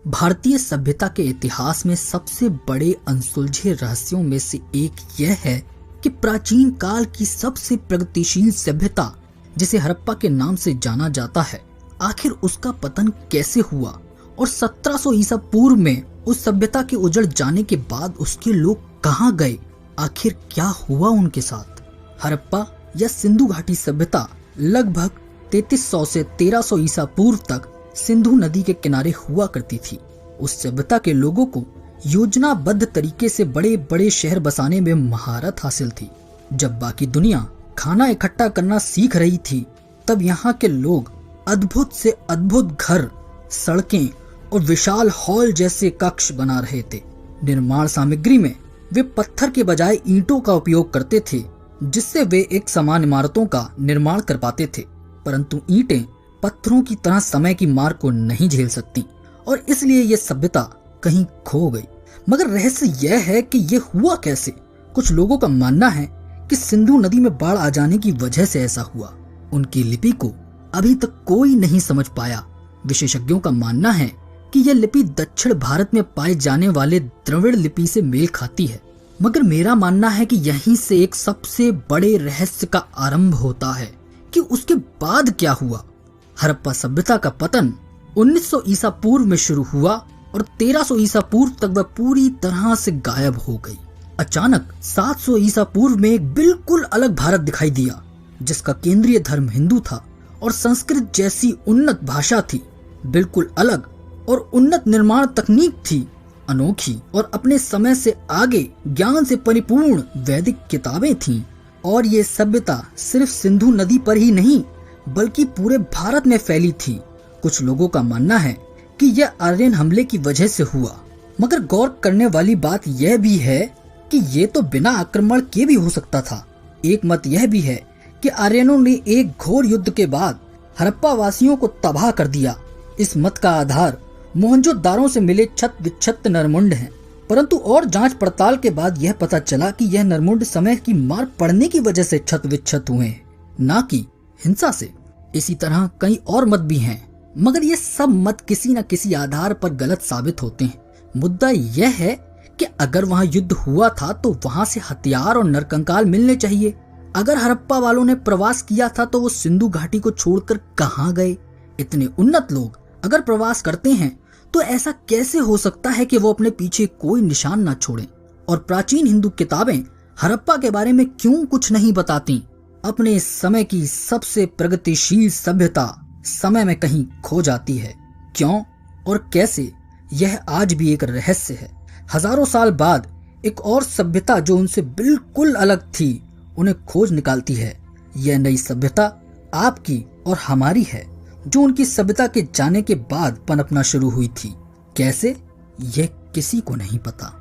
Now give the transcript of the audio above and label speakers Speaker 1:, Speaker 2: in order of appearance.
Speaker 1: भारतीय सभ्यता के इतिहास में सबसे बड़े अनसुलझे रहस्यों में से एक यह है कि प्राचीन काल की सबसे प्रगतिशील सभ्यता, जिसे हड़प्पा के नाम से जाना जाता है, आखिर उसका पतन कैसे हुआ और 1700 ईसा पूर्व में उस सभ्यता के उजड़ जाने के बाद उसके लोग कहां गए, आखिर क्या हुआ उनके साथ। हड़प्पा या सिंधु घाटी सभ्यता लगभग 3300 से 1300 ईसा पूर्व तक सिंधु नदी के किनारे हुआ करती थी। उस सभ्यता के लोगों को योजनाबद्ध तरीके से बड़े बड़े शहर बसाने में महारत हासिल थी। जब बाकी दुनिया खाना इकट्ठा करना सीख रही थी, तब यहाँ के लोग अद्भुत से अद्भुत घर, सड़कें और विशाल हॉल जैसे कक्ष बना रहे थे। निर्माण सामग्री में वे पत्थर के बजाय ईंटों का उपयोग करते थे, जिससे वे एक समान इमारतों का निर्माण कर पाते थे। परंतु ईंटें पत्थरों की तरह समय की मार को नहीं झेल सकती और इसलिए यह सभ्यता कहीं खो गई। मगर रहस्य यह है कि यह हुआ कैसे। कुछ लोगों का मानना है कि सिंधु नदी में बाढ़ आ जाने की वजह से ऐसा हुआ। उनकी लिपि को अभी तक कोई नहीं समझ पाया। विशेषज्ञों का मानना है कि यह लिपि दक्षिण भारत में पाए जाने वाले द्रविड़ लिपि से मेल खाती है। मगर मेरा मानना है कि यहीं से एक सबसे बड़े रहस्य का आरंभ होता है कि उसके बाद क्या हुआ। हड़प्पा सभ्यता का पतन 1900 ईसा पूर्व में शुरू हुआ और 1300 ईसा पूर्व तक वह पूरी तरह से गायब हो गई। अचानक 700 ईसा पूर्व में एक बिल्कुल अलग भारत दिखाई दिया, जिसका केंद्रीय धर्म हिंदू था और संस्कृत जैसी उन्नत भाषा थी। बिल्कुल अलग और उन्नत निर्माण तकनीक थी, अनोखी और अपने समय से आगे ज्ञान से परिपूर्ण वैदिक किताबें थीं। और ये सभ्यता सिर्फ सिंधु नदी पर ही नहीं बल्कि पूरे भारत में फैली थी। कुछ लोगों का मानना है कि यह आर्यन हमले की वजह से हुआ, मगर गौर करने वाली बात यह भी है कि यह तो बिना आक्रमण के भी हो सकता था। एक मत यह भी है कि आर्यनों ने एक घोर युद्ध के बाद हड़प्पा वासियों को तबाह कर दिया। इस मत का आधार मोहनजोदारो से मिले छत विच्छत नरमुंड हैं, परंतु और जांच पड़ताल के बाद यह पता चला कि यह नरमुंड समय की मार पड़ने की वजह से छत विच्छत हुए हैं, न कि हिंसा से। इसी तरह कई और मत भी हैं, मगर ये सब मत किसी न किसी आधार पर गलत साबित होते हैं। मुद्दा यह है कि अगर वहां युद्ध हुआ था तो वहां से हथियार और नरकंकाल मिलने चाहिए। अगर हड़प्पा वालों ने प्रवास किया था तो वो सिंधु घाटी को छोड़कर कहां गए। इतने उन्नत लोग अगर प्रवास करते हैं तो ऐसा कैसे हो सकता है कि वो अपने पीछे कोई निशान ना छोड़ें। और प्राचीन हिंदू किताबें हड़प्पा के बारे में क्यों कुछ नहीं बताती। अपने समय की सबसे प्रगतिशील सभ्यता समय में कहीं खो जाती है। क्यों और कैसे, यह आज भी एक रहस्य है। हजारों साल बाद एक और सभ्यता जो उनसे बिल्कुल अलग थी उन्हें खोज निकालती है। यह नई सभ्यता आपकी और हमारी है, जो उनकी सभ्यता के जाने के बाद पनपना शुरू हुई थी। कैसे, यह किसी को नहीं पता।